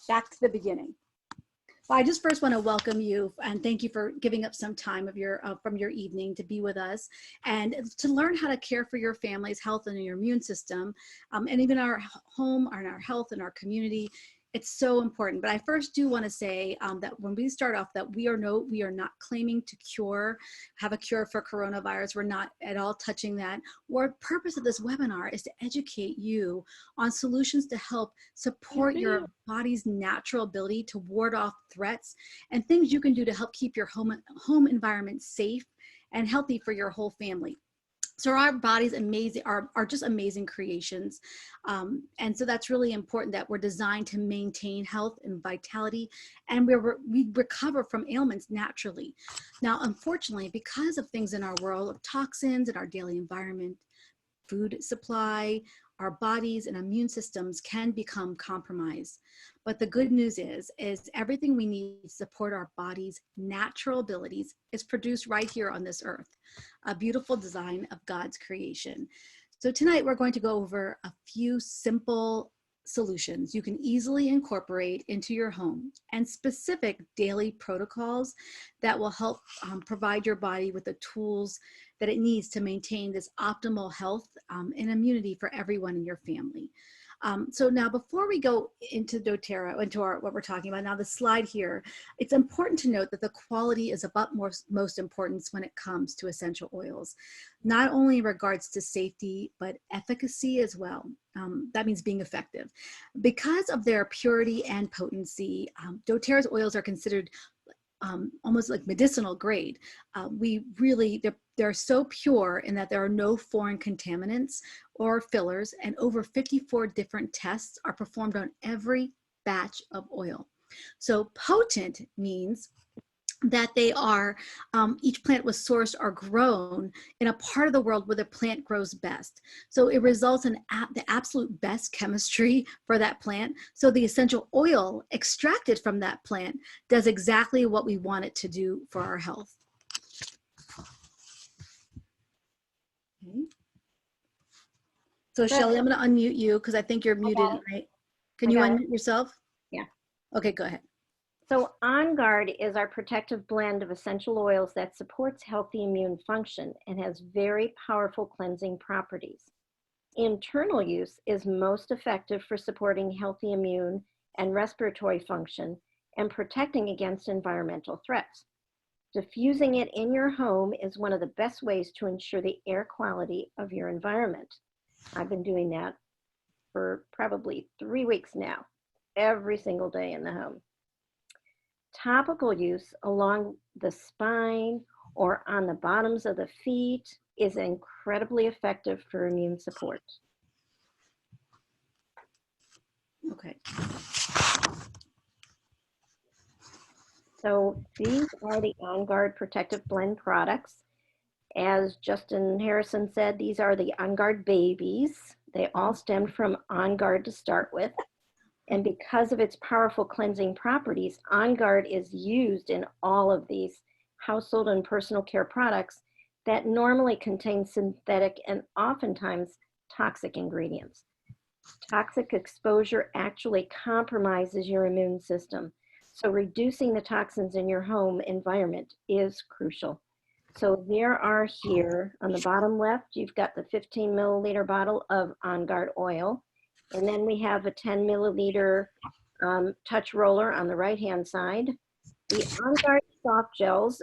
back to the beginning. Well, I just first want to welcome you and thank you for giving up some time of your from your evening to be with us and to learn how to care for your family's health and your immune system, and even our home and our health and our community. It's so important. But I first do want to say that when we start off that we are not claiming to have a cure for coronavirus. We're not at all touching that. Our purpose of this webinar is to educate you on solutions to help support your body's natural ability to ward off threats and things you can do to help keep your home environment safe and healthy for your whole family. So our bodies are just amazing creations. And so that's really important that we're designed to maintain health and vitality, and we recover from ailments naturally. Now, unfortunately, because of things in our world of toxins in our daily environment, food supply, our bodies and immune systems can become compromised. But the good news is everything we need to support our body's natural abilities is produced right here on this earth, a beautiful design of God's creation. So tonight we're going to go over a few simple solutions you can easily incorporate into your home and specific daily protocols that will help provide your body with the tools that it needs to maintain this optimal health and immunity for everyone in your family. So now before we go into doTERRA, what we're talking about now, the slide here, it's important to note that the quality is of utmost importance when it comes to essential oils, not only in regards to safety, but efficacy as well. That means being effective. Because of their purity and potency, doTERRA's oils are considered almost like medicinal grade. They're so pure in that there are no foreign contaminants or fillers, and over 54 different tests are performed on every batch of oil. So potent means that they are, each plant was sourced or grown in a part of the world where the plant grows best. So it results in the absolute best chemistry for that plant. So the essential oil extracted from that plant does exactly what we want it to do for our health. Okay. So Shelly, I'm going to unmute you because I think you're muted, right? Can you unmute yourself? Yeah. Okay, go ahead. So On Guard is our protective blend of essential oils that supports healthy immune function and has very powerful cleansing properties. Internal use is most effective for supporting healthy immune and respiratory function and protecting against environmental threats. Diffusing it in your home is one of the best ways to ensure the air quality of your environment. I've been doing that for probably 3 weeks now, every single day in the home. Topical use along the spine or on the bottoms of the feet is incredibly effective for immune support. Okay. So these are the On Guard Protective Blend products. As Justin Harrison said, these are the On Guard babies. They all stemmed from On Guard to start with. And because of its powerful cleansing properties, On Guard is used in all of these household and personal care products that normally contain synthetic and oftentimes toxic ingredients. Toxic exposure actually compromises your immune system. So reducing the toxins in your home environment is crucial. So there are here on the bottom left, you've got the 15 milliliter bottle of On Guard oil. And then we have a 10 milliliter touch roller on the right-hand side. The On Guard soft gels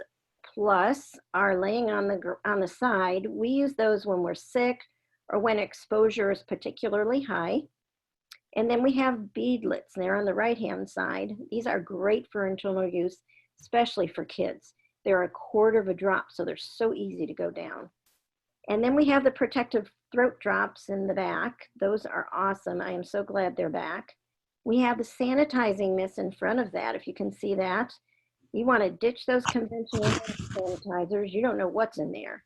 plus are laying on the side. We use those when we're sick or when exposure is particularly high. And then we have beadlets there on the right-hand side. These are great for internal use, especially for kids. They're a quarter of a drop, so they're so easy to go down. And then we have the protective throat drops in the back. Those are awesome. I am so glad they're back. We have the sanitizing mist in front of that, if you can see that. You want to ditch those conventional sanitizers. You don't know what's in there.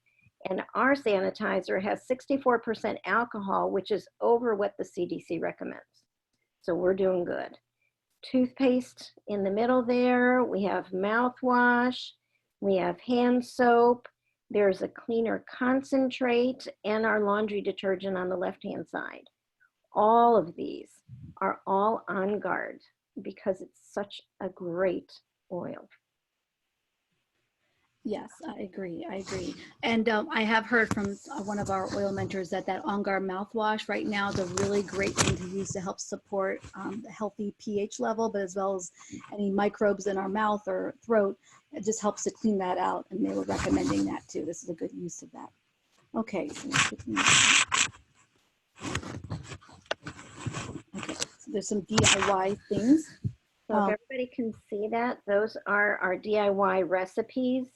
And our sanitizer has 64% alcohol, which is over what the CDC recommends. So we're doing good. Toothpaste in the middle there. We have mouthwash. We have hand soap. There's a cleaner concentrate and our laundry detergent on the left-hand side. All of these are all On Guard. because it's such a great oil. Yes, I agree. I agree. And I have heard from one of our oil mentors that On Guard mouthwash right now is a really great thing to use to help support the healthy pH level, but as well as any microbes in our mouth or throat. It just helps to clean that out. And they were recommending that too. This is a good use of that. Okay. So okay. So there's some DIY things. So if everybody can see that, those are our DIY recipes.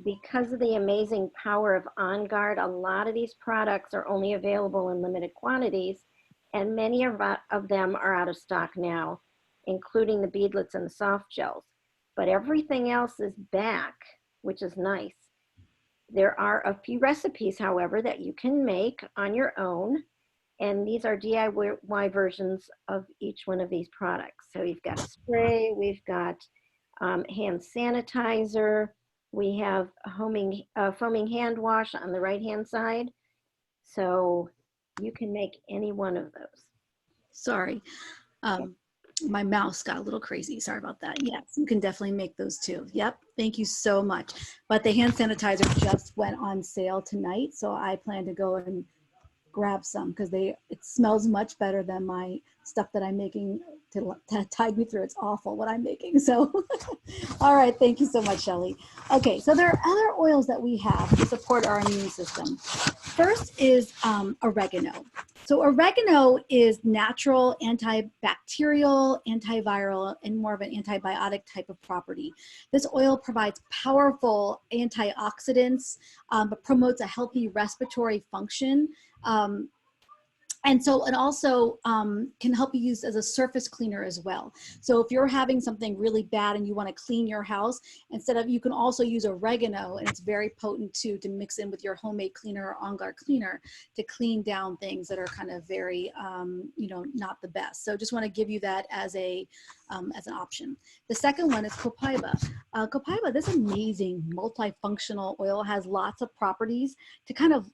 Because of the amazing power of On Guard, a lot of these products are only available in limited quantities, and many of them are out of stock now, including the beadlets and the soft gels. But everything else is back, which is nice. There are a few recipes, however, that you can make on your own, and these are DIY versions of each one of these products. So we've got spray, we've got hand sanitizer, we have foaming hand wash on the right-hand side. So you can make any one of those. Sorry. My mouse got a little crazy. Sorry about that. Yes, you can definitely make those too. Yep. Thank you so much. But the hand sanitizer just went on sale tonight. So I plan to go and grab some because it smells much better than my stuff that I'm making to tide me through. It's awful what I'm making. So, all right. Thank you so much, Shelly. Okay. So there are other oils that we have to support our immune system. First is oregano. So oregano is natural, antibacterial, antiviral, and more of an antibiotic type of property. This oil provides powerful antioxidants, but promotes a healthy respiratory function. And so it also can help you use as a surface cleaner as well. So if you're having something really bad and you want to clean your house, you can also use oregano, and it's very potent too, to mix in with your homemade cleaner or On Guard cleaner to clean down things that are kind of very, not the best. So just want to give you that as an option. The second one is copaiba. Copaiba, this amazing multifunctional oil, has lots of properties to kind of,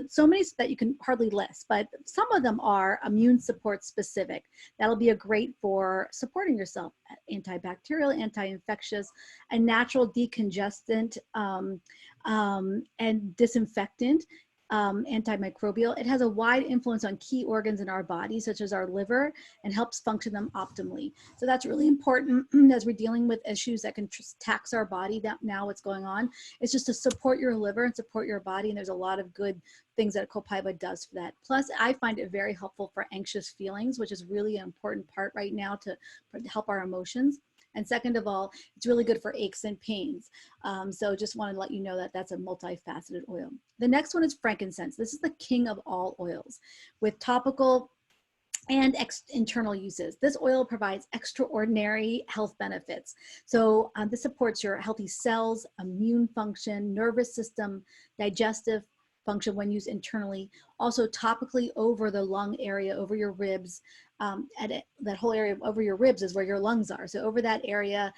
so many that you can hardly list, but some of them are immune support specific. That'll be a great for supporting yourself. Antibacterial, anti-infectious, a natural decongestant, and disinfectant. Antimicrobial. It has a wide influence on key organs in our body, such as our liver, and helps function them optimally. So that's really important as we're dealing with issues that can tax our body. That now what's going on is just to support your liver and support your body. And there's a lot of good things that copaiba does for that. Plus, I find it very helpful for anxious feelings, which is really an important part right now to help our emotions. And second of all, it's really good for aches and pains. So just want to let you know that that's a multifaceted oil. The next one is frankincense. This is the king of all oils with topical and internal uses. This oil provides extraordinary health benefits. So this supports your healthy cells, immune function, nervous system, digestive function when used internally, also topically over the lung area, over your ribs. That whole area over your ribs is where your lungs are. So over that area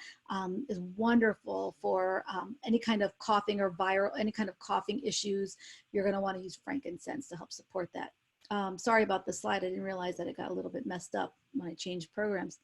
is wonderful for any kind of coughing or any kind of coughing issues. You're gonna wanna use frankincense to help support that. Sorry about the slide. I didn't realize that it got a little bit messed up when I changed programs.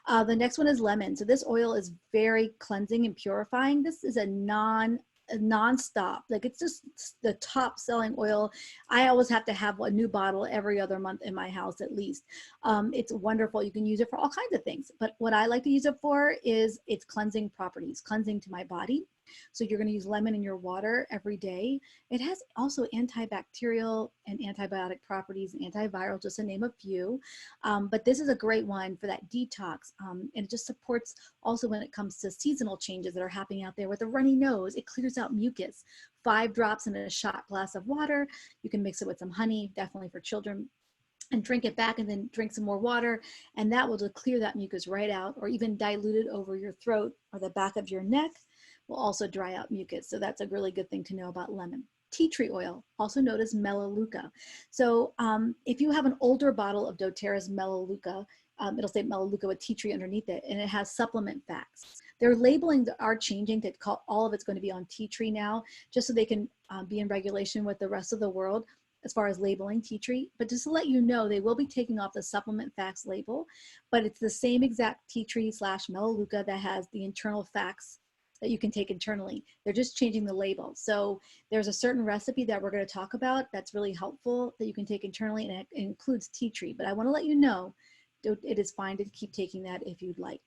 The next one is lemon. So this oil is very cleansing and purifying. This is a non-stop, like it's just the top selling oil. I always have to have a new bottle every other month in my house at least. It's wonderful. You can use it for all kinds of things, but what I like to use it for is its cleansing properties, cleansing to my body. So you're going to use lemon in your water every day. It has also antibacterial and antibiotic properties, and antiviral, just to name a few. But this is a great one for that detox. And it just supports also when it comes to seasonal changes that are happening out there with a runny nose. It clears out mucus. 5 drops in a shot glass of water. You can mix it with some honey, definitely for children, and drink it back, and then drink some more water, and that will just clear that mucus right out, or even dilute it over your throat or the back of your neck will also dry out mucus. So that's a really good thing to know about lemon. Tea tree oil, also known as Melaleuca. So if you have an older bottle of doTERRA's Melaleuca, it'll say Melaleuca with tea tree underneath it, and it has supplement facts. Their labeling are changing to call all of it's going to be on tea tree now, just so they can be in regulation with the rest of the world. as far as labeling tea tree, but just to let you know, they will be taking off the supplement facts label, but it's the same exact tea tree / Melaleuca that has the internal facts that you can take internally. They're just changing the label. So there's a certain recipe that we're going to talk about that's really helpful that you can take internally, and it includes tea tree. But I want to let you know it is fine to keep taking that if you'd like.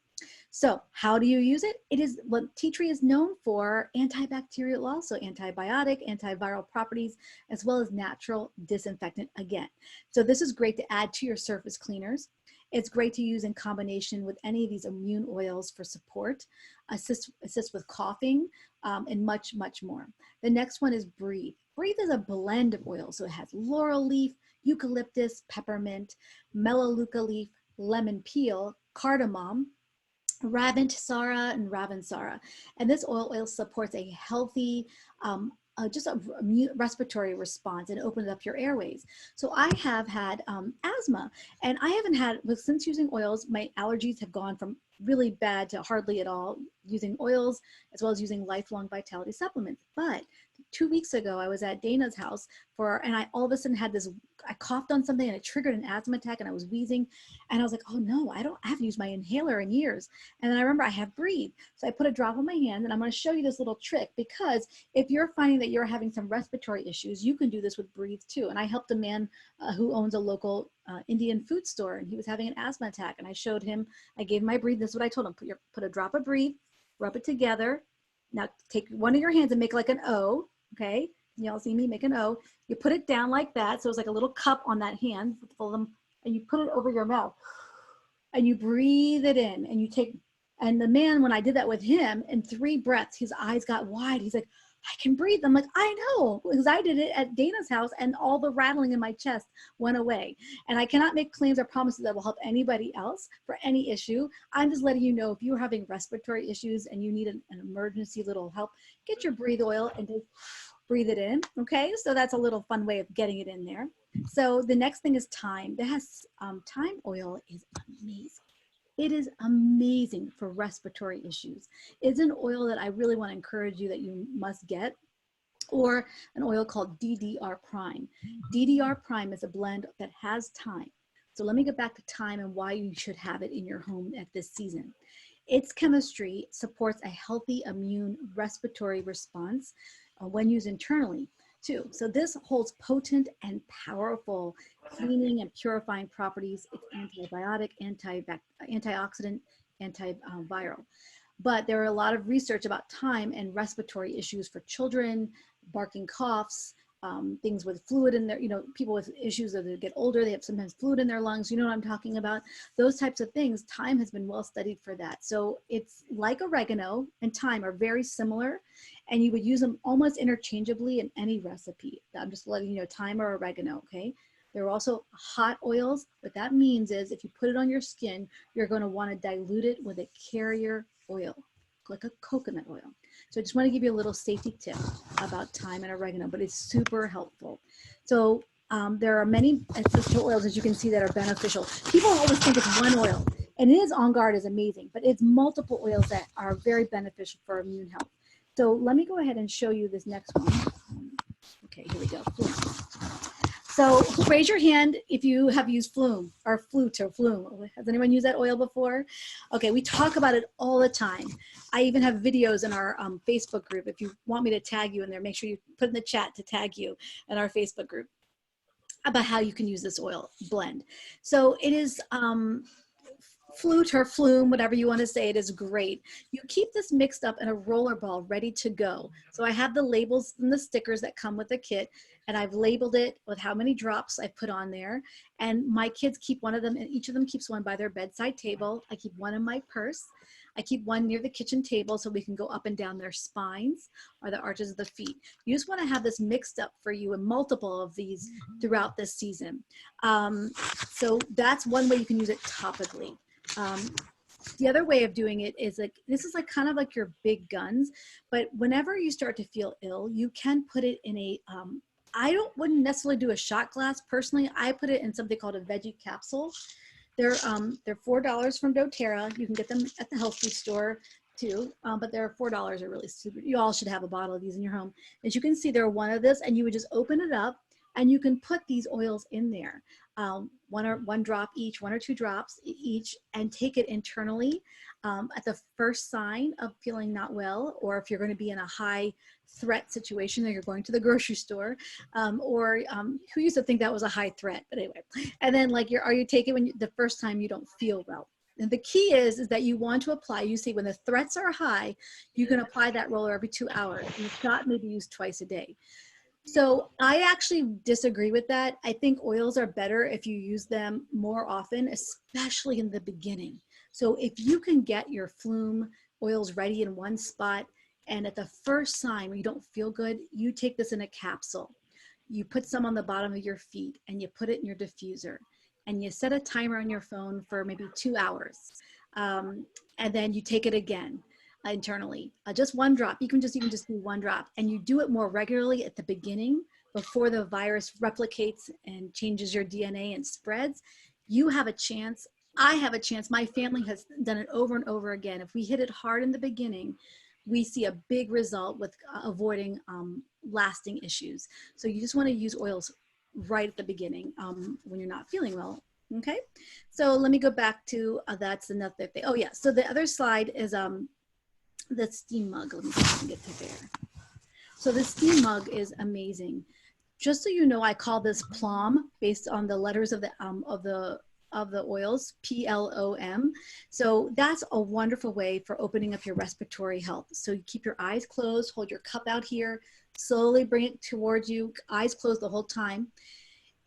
So how do you use it? It is what tea tree is known for: antibacterial, also antibiotic, antiviral properties, as well as natural disinfectant again. So this is great to add to your surface cleaners. It's great to use in combination with any of these immune oils for support, assist with coughing, and much, much more. The next one is Breathe. Breathe is a blend of oils. So it has laurel leaf, eucalyptus, peppermint, melaleuca leaf, lemon peel, cardamom, Ravensara and Ravensara. And this oil supports a healthy, just a respiratory response and opens up your airways. So I have had asthma, and I haven't had, since using oils, my allergies have gone from really bad to hardly at all using oils, as well as using lifelong vitality supplements. But 2 weeks ago, I was at Dana's house and I all of a sudden had this, I coughed on something and it triggered an asthma attack and I was wheezing. And I was like, oh no, I haven't used my inhaler in years. And then I remember I have Breathe. So I put a drop on my hand, and I'm going to show you this little trick, because if you're finding that you're having some respiratory issues, you can do this with Breathe too. And I helped a man who owns a local Indian food store, and he was having an asthma attack. And I showed him, I gave him my Breathe. This is what I told him: put a drop of Breathe, rub it together. Now take one of your hands and make like an O, okay? Y'all see me make an O. You put it down like that. So it's like a little cup on that hand full of them, and you put it over your mouth and you breathe it in, and you take, and the man, when I did that with him, in 3 breaths, his eyes got wide. He's like, I can breathe. I'm like, I know, because I did it at Dana's house, and all the rattling in my chest went away. And I cannot make claims or promises that will help anybody else for any issue. I'm just letting you know, if you're having respiratory issues and you need an emergency little help, get your Breathe oil and just breathe it in, okay? So that's a little fun way of getting it in there. So the next thing is thyme. That has thyme oil is amazing. It is amazing for respiratory issues. It's an oil that I really want to encourage you that you must get, or an oil called DDR Prime. DDR Prime is a blend that has thyme. So let me get back to thyme and why you should have it in your home at this season. Its chemistry supports a healthy immune respiratory response when used internally too. So this holds potent and powerful cleaning and purifying properties. It's antibiotic, antioxidant, antiviral. But there are a lot of research about thyme and respiratory issues for children, barking coughs, things with fluid in their, people with issues as they get older, they have sometimes fluid in their lungs. You know what I'm talking about? Those types of things, thyme has been well studied for that. So it's like oregano and thyme are very similar, and you would use them almost interchangeably in any recipe. I'm just letting you know, thyme or oregano, okay? There are also hot oils. What that means is if you put it on your skin, you're going to want to dilute it with a carrier oil, like a coconut oil. So I just want to give you a little safety tip about thyme and oregano, but it's super helpful. So there are many essential oils, as you can see, that are beneficial. People always think it's one oil, and it is On Guard is amazing, but it's multiple oils that are very beneficial for immune health. So let me go ahead and show you this next one. Okay, here we go. So raise your hand if you have used Flume or Flute or Flume. Has anyone used that oil before? Okay, we talk about it all the time. I even have videos in our Facebook group. If you want me to tag you in there, make sure you put in the chat to tag you in our Facebook group about how you can use this oil blend. So it is Flute or Flume, whatever you want to say, it is great. You keep this mixed up in a roller ball ready to go. So I have the labels and the stickers that come with the kit, and I've labeled it with how many drops I put on there. And my kids keep one of them, and each of them keeps one by their bedside table. I keep one in my purse. I keep one near the kitchen table so we can go up and down their spines or the arches of the feet. You just want to have this mixed up for you in multiple of these throughout this season. So that's one way you can use it topically. The other way of doing it is like, this is like kind of like your big guns, but whenever you start to feel ill, you can put it in a, wouldn't necessarily do a shot glass. Personally, I put it in something called a veggie capsule. They're $4 from doTERRA. You can get them at the health food store too, but they're $4 are really super. You all should have a bottle of these in your home. As you can see, they're one of this, and you would just open it up, And you can put these oils in there, one drop each, 1 or 2 drops each, and take it internally at the first sign of feeling not well, or if you're going to be in a high threat situation, or you're going to the grocery store, who used to think that was a high threat, but anyway. And then like you take it when the first time you don't feel well. And the key is that you want to apply, you see when the threats are high, you can apply that roller every 2 hours. And if not, maybe use twice a day. So I actually disagree with that. I think oils are better if you use them more often, especially in the beginning. So if you can get your Flume oils ready in one spot, and at the first sign when you don't feel good, you take this in a capsule. You put some on the bottom of your feet and you put it in your diffuser, and you set a timer on your phone for maybe 2 hours. And then you take it again internally, just 1 drop. You can just do 1 drop, and you do it more regularly at the beginning before the virus replicates and changes your DNA and spreads. You have a chance. I have a chance. My family has done it over and over again. If we hit it hard in the beginning, we see a big result with avoiding lasting issues. So you just want to use oils right at the beginning when you're not feeling well. Okay, so let me go back to that's another thing. Oh yeah, so the other slide is the steam mug. Let me see if I can get to there. So the steam mug is amazing. Just so you know, I call this Plom based on the letters of the oils, Plom. So that's a wonderful way for opening up your respiratory health. So you keep your eyes closed, hold your cup out here, slowly bring it towards you, eyes closed the whole time.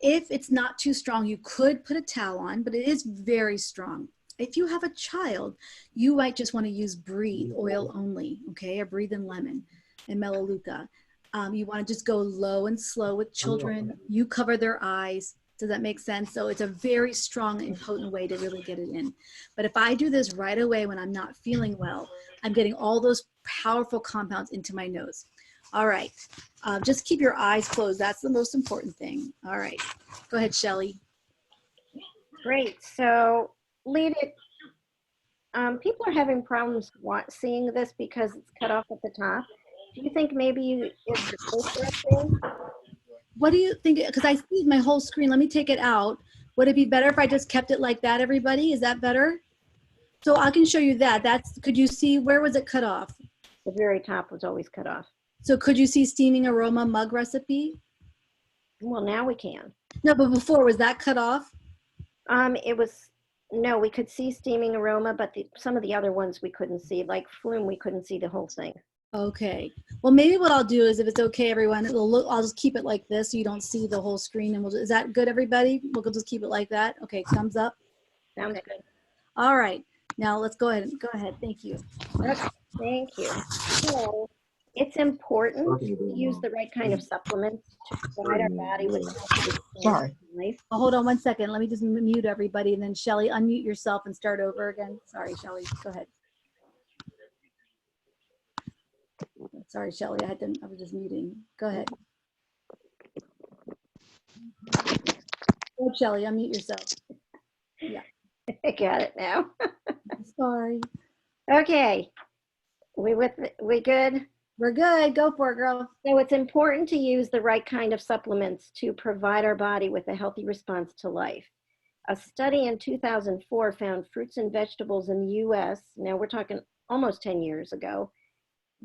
If it's not too strong, you could put a towel on, but it is very strong. If you have a child, you might just want to use Breathe oil only, okay, or Breathe and Lemon and Melaleuca. You want to just go low and slow with children. You cover their eyes. Does that make sense? So it's a very strong and potent way to really get it in. But if I do this right away when I'm not feeling well, I'm getting all those powerful compounds into my nose. All right, just keep your eyes closed. That's the most important thing. All right, go ahead, Shelly. Great. So, lead it. People are having problems seeing this because it's cut off at the top. Do you think maybe it's the filter thing? What do you think? Because I see my whole screen. Let me take it out. Would it be better if I just kept it like that, everybody? Is that better? So I can show you that. Could you see, where was it cut off? The very top was always cut off. So could you see steaming aroma mug recipe? Well, now we can. No, but before, was that cut off? No, we could see steaming aroma, but some of the other ones we couldn't see, like Flume, we couldn't see the whole thing. Okay. Well, maybe what I'll do is, if it's okay, everyone, I'll just keep it like this so you don't see the whole screen. And is that good, everybody? We'll just keep it like that. Okay, thumbs up. Sounds good. All right. Now let's go ahead. Go ahead. Thank you. Okay, thank you. So it's important to use the right kind of supplements to provide our body with life. Oh, hold on 1 second. Let me just mute everybody, and then Shelly, unmute yourself and start over again. Sorry, Shelly. Go ahead. Sorry, Shelly. I was just muting. Go ahead. Go, Shelly. Unmute yourself. Yeah. I got it now. Sorry. Okay. We good? We're good. Go for it, girl. So it's important to use the right kind of supplements to provide our body with a healthy response to life. A study in 2004 found fruits and vegetables in the US, now we're talking almost 10 years ago,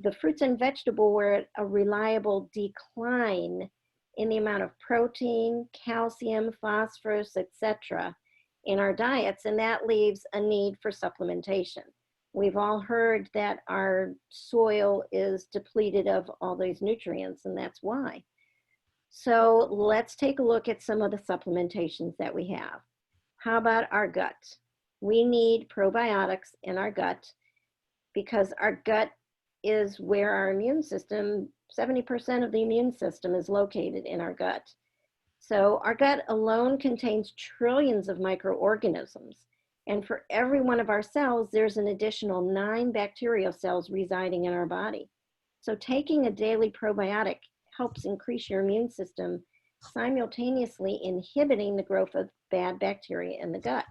the fruits and vegetables were at a reliable decline in the amount of protein, calcium, phosphorus, etc. in our diets, and that leaves a need for supplementation. We've all heard that our soil is depleted of all these nutrients, and that's why. So let's take a look at some of the supplementations that we have. How about our gut? We need probiotics in our gut because our gut is where our immune system, 70% of the immune system is located in our gut. So our gut alone contains trillions of microorganisms. And for every one of our cells, there's an additional 9 bacterial cells residing in our body. So taking a daily probiotic helps increase your immune system, simultaneously inhibiting the growth of bad bacteria in the gut.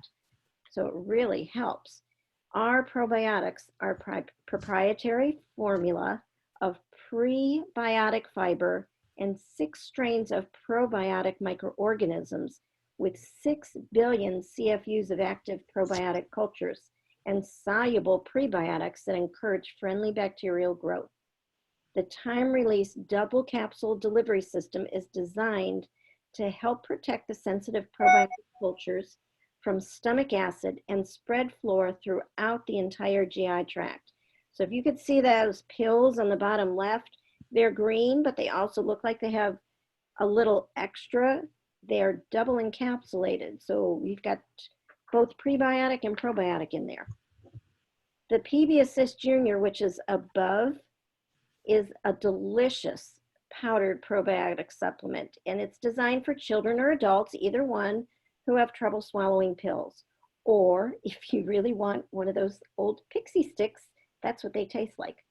So it really helps. Our probiotics are proprietary formula of prebiotic fiber and 6 strains of probiotic microorganisms with 6 billion CFUs of active probiotic cultures and soluble prebiotics that encourage friendly bacterial growth. The time-release double capsule delivery system is designed to help protect the sensitive probiotic cultures from stomach acid and spread flora throughout the entire GI tract. So if you could see those pills on the bottom left, they're green, but they also look like they have a little extra. They're double encapsulated. So you've got both prebiotic and probiotic in there. The PB Assist Junior, which is above, is a delicious powdered probiotic supplement, and it's designed for children or adults, either one, who have trouble swallowing pills. Or if you really want one of those old pixie sticks, that's what they taste like.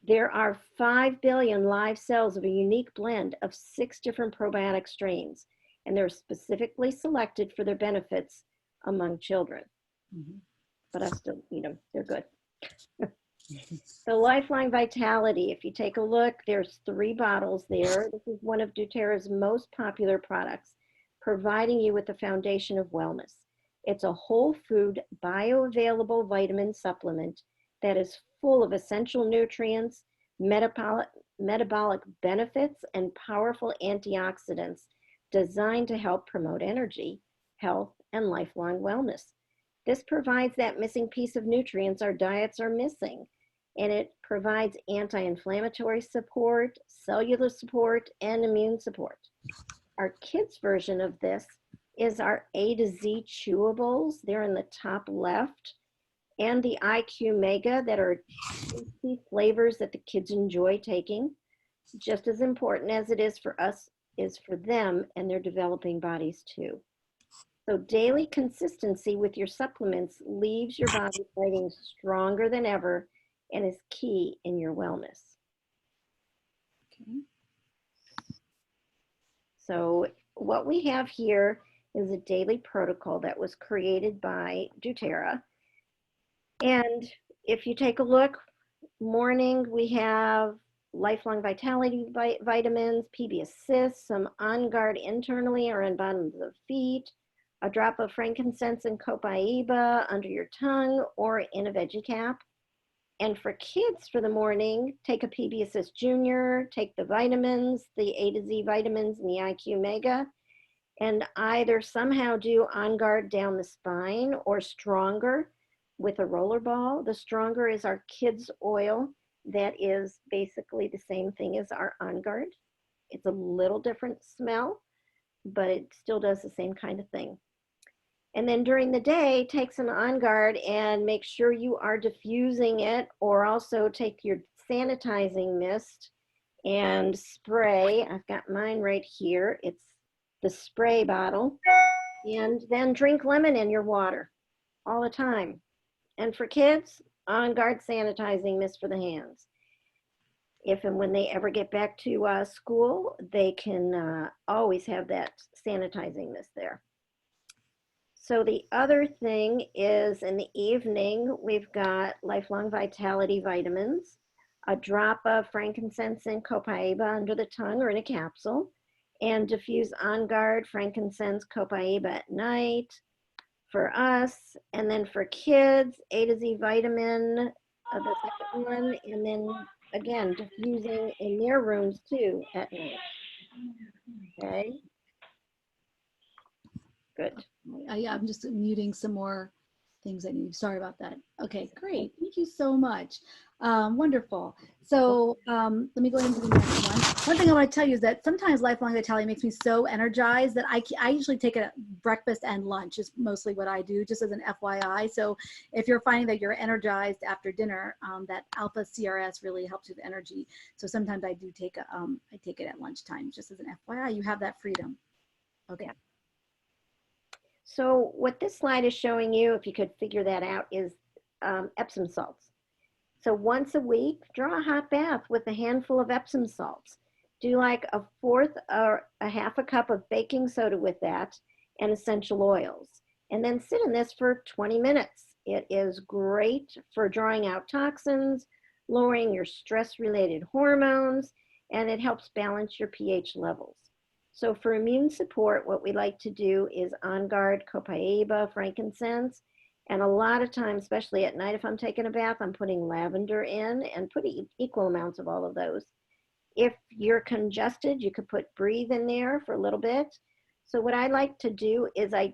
There are 5 billion live cells of a unique blend of 6 different probiotic strains, and they're specifically selected for their benefits among children. But I still, they're good. The Lifelong Vitality, if you take a look, there's 3 bottles there. This is one of doTERRA's most popular products, providing you with the foundation of wellness. It's a whole food, bioavailable vitamin supplement that is full of essential nutrients, metabolic benefits, and powerful antioxidants designed to help promote energy, health, and lifelong wellness. This provides that missing piece of nutrients our diets are missing, and it provides anti-inflammatory support, cellular support, and immune support. Our kids' version of this is our A to Z chewables. They're in the top left, and the IQ Mega that are tasty flavors that the kids enjoy taking. Just as important as it is for us is for them and their developing bodies too. So daily consistency with your supplements leaves your body fighting stronger than ever and is key in your wellness. Okay. So what we have here is a daily protocol that was created by doTERRA. And if you take a look, morning we have Lifelong Vitality vitamins, PB Assist, some On Guard internally or on bottom of the feet, a drop of frankincense and copaiba under your tongue or in a veggie cap. And for kids for the morning, take a PB Assist Junior, take the vitamins, the A to Z vitamins and the IQ Mega, and either somehow do On Guard down the spine or Stronger with a roller ball. The Stronger is our kids' oil that is basically the same thing as our On Guard. It's a little different smell, but it still does the same kind of thing. And then during the day, take some On Guard and make sure you are diffusing it, or also take your sanitizing mist and spray. I've got mine right here. It's the spray bottle. And then drink lemon in your water all the time. And for kids, On Guard sanitizing mist for the hands. If and when they ever get back to school, they can always have that sanitizing mist there. So the other thing is in the evening, we've got Lifelong Vitality vitamins, a drop of frankincense and copaiba under the tongue or in a capsule, and diffuse On Guard, frankincense, copaiba at night for us. And then for kids, A to Z vitamin, the second one, and then again, diffusing in their rooms too at night. Okay. Good. I'm just muting some more things I need. Sorry about that. Okay, great. Thank you so much. Wonderful. So let me go ahead and do the next one. One thing I want to tell you is that sometimes Lifelong Vitality makes me so energized that I usually take it at breakfast and lunch is mostly what I do, just as an FYI. So if you're finding that you're energized after dinner, that Alpha CRS really helps with energy. So sometimes I do take I take it at lunchtime, just as an FYI. You have that freedom. Okay. So what this slide is showing you, if you could figure that out, is Epsom salts. So once a week, draw a hot bath with a handful of Epsom salts. Do like a fourth or a half a cup of baking soda with that and essential oils. And then sit in this for 20 minutes. It is great for drawing out toxins, lowering your stress-related hormones, and it helps balance your pH levels. So for immune support, what we like to do is On Guard, Copaiba, frankincense, and a lot of times, especially at night if I'm taking a bath, I'm putting lavender in and put equal amounts of all of those. If you're congested, you could put Breathe in there for a little bit. So what I like to do is I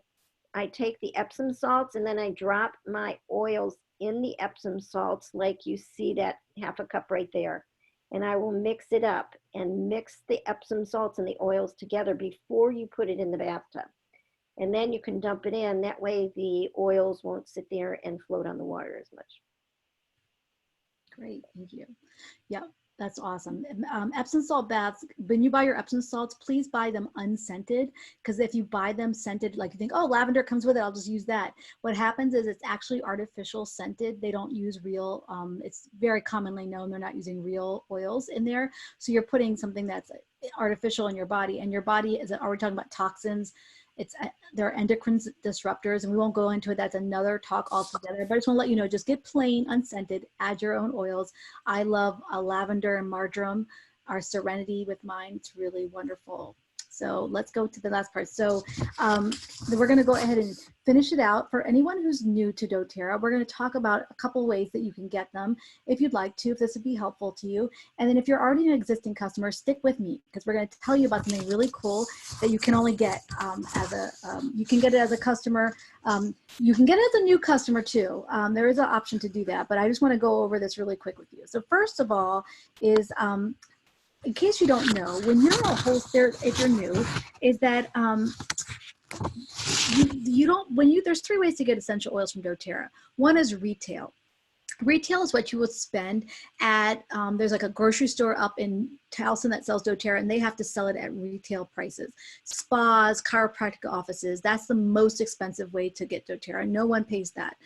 take the Epsom salts and then I drop my oils in the Epsom salts like you see that half a cup right there. And I will mix it up and mix the Epsom salts and the oils together before you put it in the bathtub. And then you can dump it in. That way the oils won't sit there and float on the water as much. Great, thank you. Yeah, that's awesome. Epsom salt baths, when you buy your Epsom salts, please buy them unscented, because if you buy them scented, like you think, oh, lavender comes with it, I'll just use that. What happens is it's actually artificial scented. They don't use real, it's very commonly known they're not using real oils in there. So you're putting something that's artificial in your body, and your body is, are we talking about toxins? They're endocrine disruptors, and we won't go into it. That's another talk altogether, but I just want to let you know, just get plain unscented, add your own oils. I love lavender and marjoram, our Serenity with mine. It's really wonderful. So let's go to the last part. So we're going to go ahead and finish it out. For anyone who's new to doTERRA, we're going to talk about a couple ways that you can get them if you'd like to, if this would be helpful to you. And then if you're already an existing customer, stick with me, because we're going to tell you about something really cool that you can only get you can get it as a customer. You can get it as a new customer too. There is an option to do that, but I just want to go over this really quick with you. So first of all is, in case you don't know, when you're a wholesaler, if you're new, is that there's three ways to get essential oils from doTERRA. One is retail. Retail is what you would spend at, there's like a grocery store up in Towson that sells doTERRA, and they have to sell it at retail prices. Spas, chiropractic offices, that's the most expensive way to get doTERRA. No one pays that,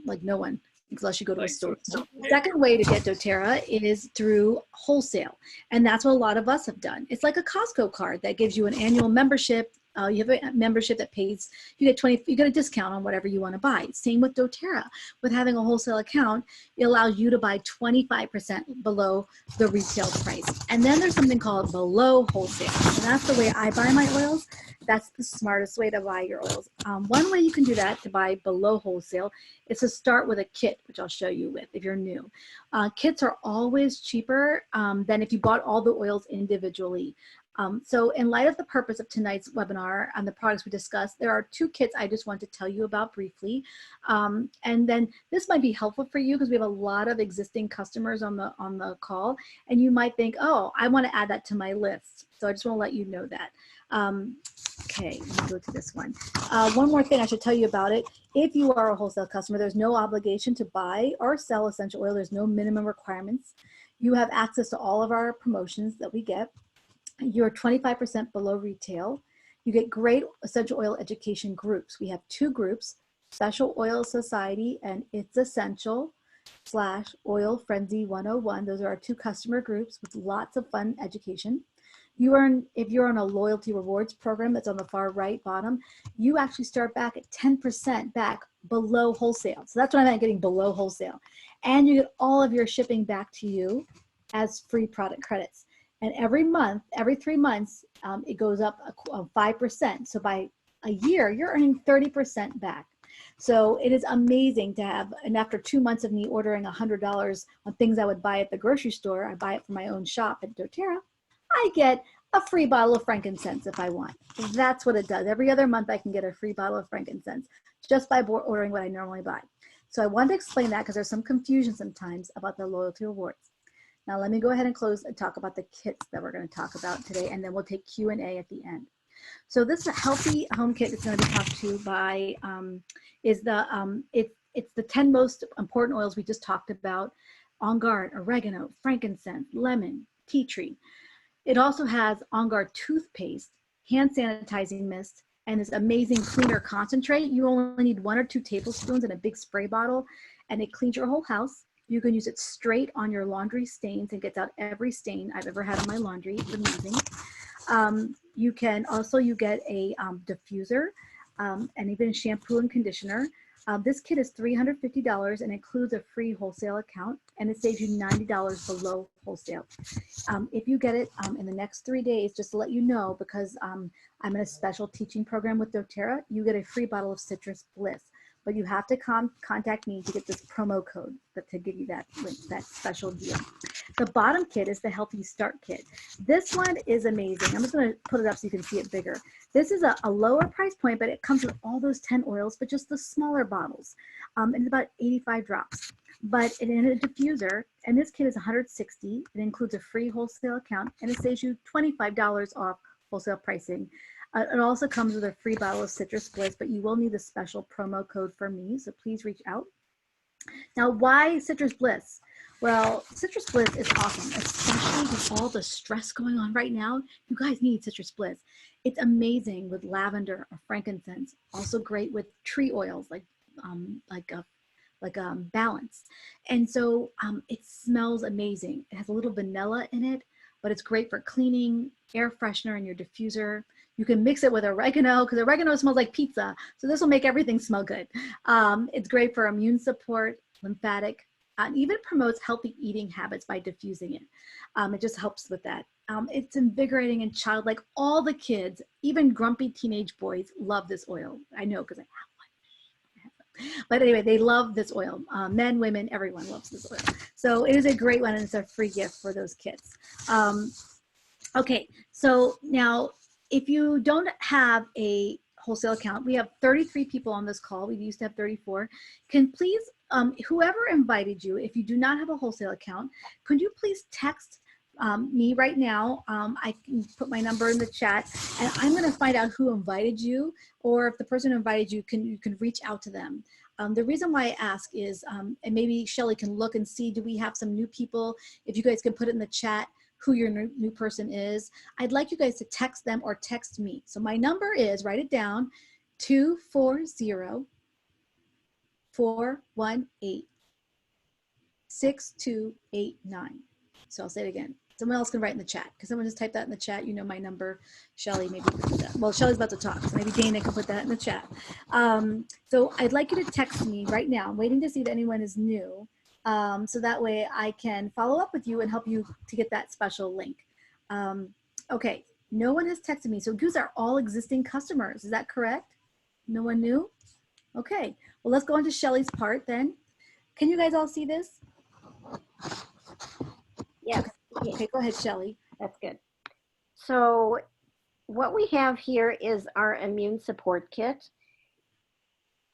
like no one, unless you go to a store. So the second way to get doTERRA is through wholesale. And that's what a lot of us have done. It's like a Costco card that gives you an annual membership. You have a membership that pays, you get a discount on whatever you want to buy. Same with doTERRA. With having a wholesale account, it allows you to buy 25% below the retail price. And then there's something called below wholesale. And that's the way I buy my oils. That's the smartest way to buy your oils. One way you can do that to buy below wholesale is to start with a kit, which I'll show you with if you're new. Kits are always cheaper than if you bought all the oils individually. So in light of the purpose of tonight's webinar and the products we discussed, there are two kits I just want to tell you about briefly. And then this might be helpful for you because we have a lot of existing customers on the call, and you might think, oh, I want to add that to my list. So I just want to let you know that. Okay, let me go to this one. One more thing I should tell you about it. If you are a wholesale customer, there's no obligation to buy or sell essential oil. There's no minimum requirements. You have access to all of our promotions that we get. You're 25% below retail. You get great essential oil education groups. We have two groups, Special Oil Society and It's Essential /Oil Frenzy 101. Those are our two customer groups with lots of fun education. If you're on a loyalty rewards program that's on the far right bottom, you actually start back at 10% back below wholesale. So that's what I meant getting below wholesale. And you get all of your shipping back to you as free product credits. And every month, every 3 months, it goes up 5%. So by a year, you're earning 30% back. So it is amazing to have, and after 2 months of me ordering $100 on things I would buy at the grocery store, I buy it from my own shop at doTERRA, I get a free bottle of frankincense if I want. That's what it does. Every other month I can get a free bottle of frankincense just by ordering what I normally buy. So I wanted to explain that because there's some confusion sometimes about the loyalty rewards. Now let me go ahead and close and talk about the kits that we're going to talk about today, and then we'll take Q&A at the end. So this Healthy Home Kit that's going to be talked to by it's the 10 most important oils we just talked about: On Guard, oregano, frankincense, lemon, tea tree. It also has On Guard toothpaste, hand sanitizing mist, and this amazing cleaner concentrate. You only need 1 or 2 tablespoons in a big spray bottle, and it cleans your whole house. You can use it straight on your laundry stains and gets out every stain I've ever had on my laundry. It's amazing. You get a diffuser and even shampoo and conditioner. This kit is $350 and includes a free wholesale account, and it saves you $90 below wholesale. If you get it in the next 3 days, just to let you know, because I'm in a special teaching program with doTERRA, you get a free bottle of Citrus Bliss. But you have to contact me to get this promo code to give you that special deal. The bottom kit is the Healthy Start Kit. This one is amazing. I'm just going to put it up so you can see it bigger. This is a lower price point, but it comes with all those 10 oils, but just the smaller bottles. And it's about 85 drops. But in a diffuser, and this kit is $160. It includes a free wholesale account, and it saves you $25 off wholesale pricing. It also comes with a free bottle of Citrus Bliss, but you will need a special promo code from me, so please reach out. Now, why Citrus Bliss? Well, Citrus Bliss is awesome, especially with all the stress going on right now. You guys need Citrus Bliss. It's amazing with lavender or frankincense. Also great with tree oils like Balance. And so it smells amazing. It has a little vanilla in it, but it's great for cleaning, air freshener in your diffuser. You can mix it with oregano because oregano smells like pizza. So this will make everything smell good. It's great for immune support, lymphatic, and even promotes healthy eating habits by diffusing it. It just helps with that. It's invigorating and childlike. All the kids, even grumpy teenage boys, love this oil. I know because I have one. But anyway, they love this oil. Men, women, everyone loves this oil. So it is a great one, and it's a free gift for those kids. Okay, so now, if you don't have a wholesale account, we have 33 people on this call. We used to have 34. Can please, whoever invited you, if you do not have a wholesale account, could you please text me right now? I can put my number in the chat, and I'm going to find out who invited you, or if the person who invited you, you can reach out to them. The reason why I ask is, and maybe Shelly can look and see, do we have some new people? If you guys can put it in the chat, who your new person is. I'd like you guys to text them or text me. So my number is, write it down, 240-418-6289. So I'll say it again. Someone else can write in the chat. Because someone just type that in the chat. You know my number. Shelly, maybe you can put that. Well, Shelly's about to talk, so maybe Dana can put that in the chat. So I'd like you to text me right now. I'm waiting to see if anyone is new. So that way I can follow up with you and help you to get that special link. Okay, no one has texted me. So these are all existing customers. Is that correct? No one new? Okay, well, let's go on to Shelly's part then. Can you guys all see this? Yes. Okay, go ahead, Shelly. That's good. So what we have here is our immune support kit.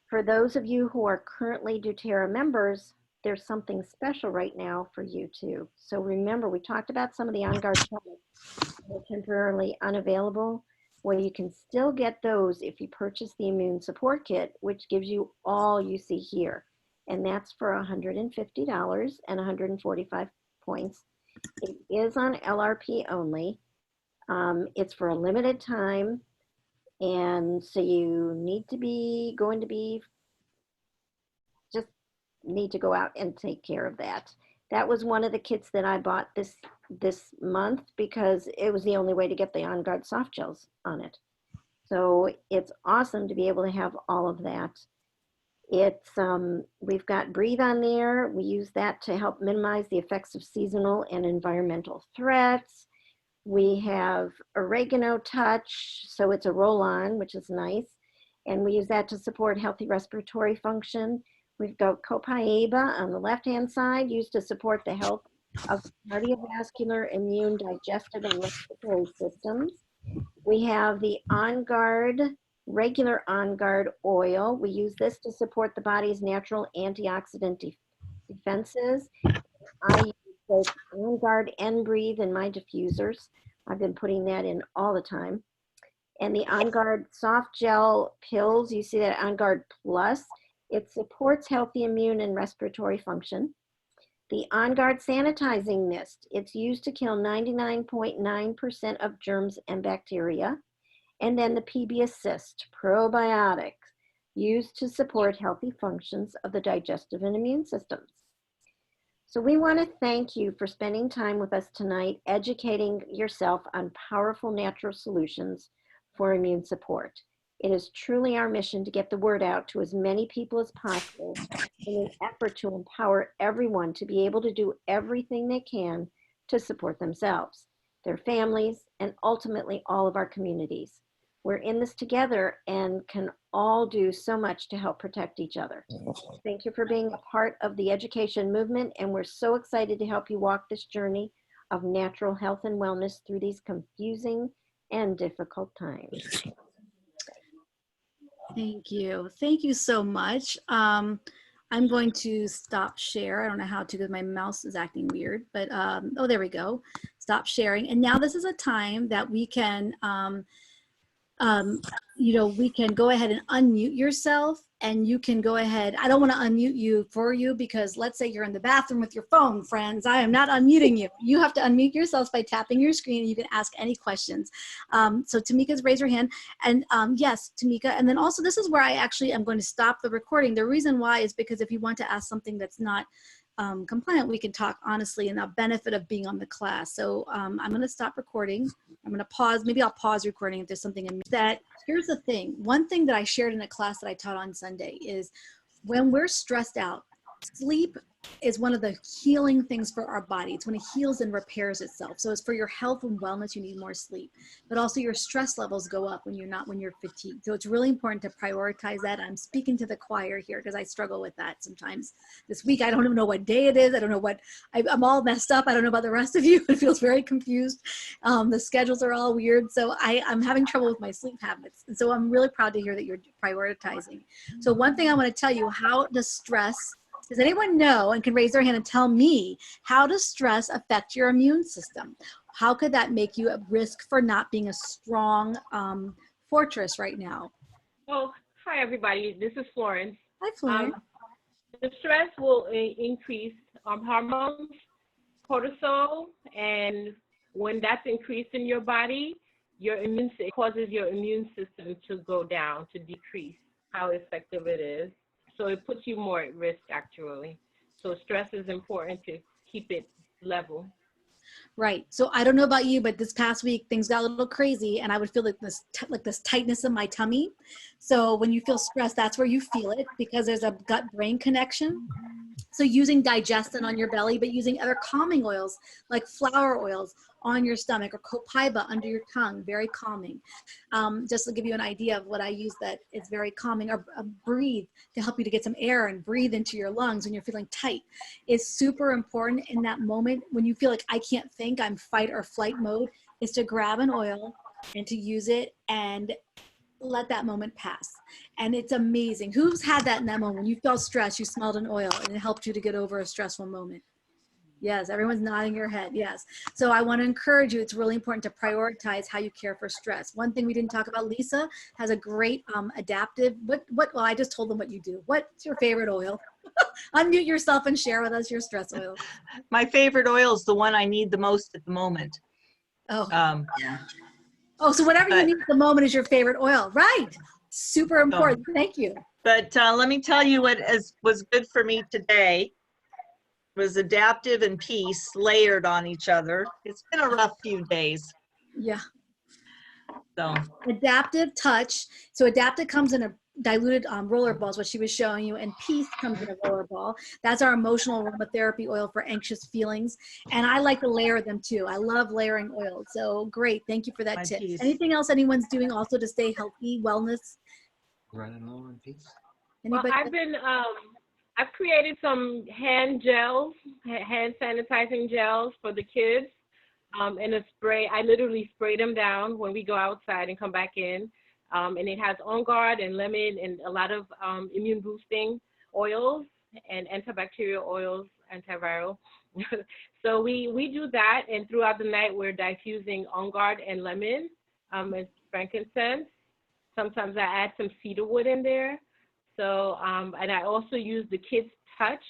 For those of you who are currently doTERRA members, there's something special right now for you too. So remember, we talked about some of the On-Guard products that are temporarily unavailable. Well, you can still get those if you purchase the immune support kit, which gives you all you see here. And that's for $150 and 145 points. It is on LRP only. It's for a limited time. And so you need to be need to go out and take care of that. That was one of the kits that I bought this month because it was the only way to get the On-Guard soft gels on it. So it's awesome to be able to have all of that. It's we've got Breathe on there. We use that to help minimize the effects of seasonal and environmental threats. We have Oregano Touch, so it's a roll-on, which is nice. And we use that to support healthy respiratory function. We've got Copaiba on the left-hand side, used to support the health of cardiovascular, immune, digestive, and respiratory systems. We have the On-Guard, regular On-Guard oil. We use this to support the body's natural antioxidant defenses. I use both On-Guard and Breathe in my diffusers. I've been putting that in all the time. And the On-Guard soft gel pills, you see that On-Guard Plus. It supports healthy immune and respiratory function. The On-Guard sanitizing mist, it's used to kill 99.9% of germs and bacteria. And then the PB Assist probiotics, used to support healthy functions of the digestive and immune systems. So we want to thank you for spending time with us tonight, educating yourself on powerful natural solutions for immune support. It is truly our mission to get the word out to as many people as possible in an effort to empower everyone to be able to do everything they can to support themselves, their families, and ultimately all of our communities. We're in this together and can all do so much to help protect each other. Thank you for being a part of the education movement, and we're so excited to help you walk this journey of natural health and wellness through these confusing and difficult times. Thank you. Thank you so much. I'm going to stop share. I don't know how to because my mouse is acting weird, but oh, there we go. Stop sharing. And now this is a time that we can, we can go ahead and unmute yourself, and you can go ahead. I don't want to unmute you for you because let's say you're in the bathroom with your phone, friends. I am not unmuting you. You have to unmute yourselves by tapping your screen, and you can ask any questions. So Tamika's raised her hand, and yes, Tamika. And then also this is where I actually am going to stop the recording. The reason why is because if you want to ask something that's not compliant, we can talk honestly and the benefit of being on the class. So I'm going to stop recording. I'm going to pause. Maybe I'll pause recording if there's something in that. Here's the thing. One thing that I shared in a class that I taught on Sunday is when we're stressed out, sleep is one of the healing things for our body. It's when it heals and repairs itself. So it's for your health and wellness, you need more sleep, but also your stress levels go up when you're fatigued. So it's really important to prioritize that. I'm speaking to the choir here because I struggle with that sometimes. This week, I don't even know what day it is. I don't know I'm all messed up. I don't know about the rest of you. It feels very confused. The schedules are all weird. So I'm having trouble with my sleep habits. And so I'm really proud to hear that you're prioritizing. So one thing I want to tell you, how does does anyone know and can raise their hand and tell me, how does stress affect your immune system? How could that make you at risk for not being a strong fortress right now? Oh, hi everybody. This is Florence. Hi, Florence. The stress will increase hormones, cortisol, and when that's increased in your body, it causes your immune system to go down, to decrease how effective it is. So it puts you more at risk, actually. So stress is important to keep it level. Right. So I don't know about you, but this past week things got a little crazy, and I would feel like this tightness in my tummy. So when you feel stressed, that's where you feel it because there's a gut-brain connection. So using digestin on your belly, but using other calming oils like flower oils on your stomach, or copaiba under your tongue, very calming. Just to give you an idea of what I use that is very calming, or breathe to help you to get some air and breathe into your lungs when you're feeling tight is super important in that moment when you feel like I can't think, I'm fight or flight mode, is to grab an oil and to use it and let that moment pass. And it's amazing. Who's had that in that moment when you felt stressed, you smelled an oil and it helped you to get over a stressful moment? Yes, everyone's nodding your head. Yes. So I want to encourage you. It's really important to prioritize how you care for stress. One thing we didn't talk about, Lisa has a great adaptive, well, I just told them what you do. What's your favorite oil? Unmute yourself and share with us your stress oil. My favorite oil is the one I need the most at the moment. Oh. Yeah. Oh, so whatever you need at the moment is your favorite oil. Right. Super important. Thank you. But let me tell you what was good for me today was Adaptive and Peace layered on each other. It's been a rough few days. Yeah. So Adaptive Touch. So Adaptive comes in a diluted roller ball is what she was showing you, and Peace comes in a roller ball. That's our emotional aromatherapy oil for anxious feelings, and I like to layer them too. I love layering oils. So great, thank you for that tip. Peace. Anything else anyone's doing also to stay healthy, wellness? Running low on Peace. Well, I've created some hand sanitizing gels for the kids in a spray. I literally spray them down when we go outside and come back in. And it has On Guard and lemon and a lot of immune boosting oils and antibacterial oils, antiviral. So we do that, and throughout the night we're diffusing On Guard and lemon and frankincense. Sometimes I add some cedarwood in there. So and I also use the Kids Touch.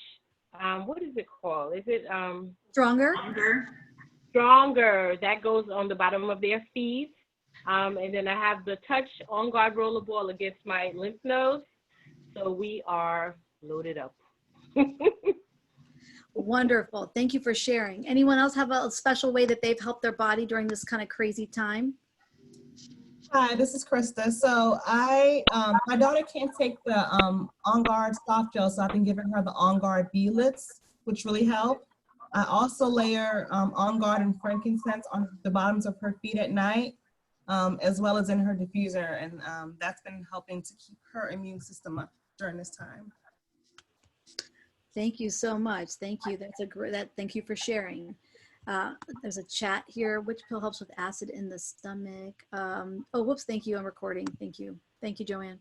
What is it called? Is it Stronger? Stronger. That goes on the bottom of their feet. And then I have the Touch On Guard rollerball against my lymph nodes. So we are loaded up. Wonderful. Thank you for sharing. Anyone else have a special way that they've helped their body during this kind of crazy time? Hi, this is Krista. So my daughter can't take the On Guard soft gel, so I've been giving her the On Guard beadlets, which really help. I also layer On Guard and frankincense on the bottoms of her feet at night, as well as in her diffuser, and that's been helping to keep her immune system up during this time. Thank you so much. Thank you. That's a great, thank you for sharing. There's a chat here. Which pill helps with acid in the stomach? Oh, whoops. Thank you. I'm recording. Thank you. Thank you, Joanne.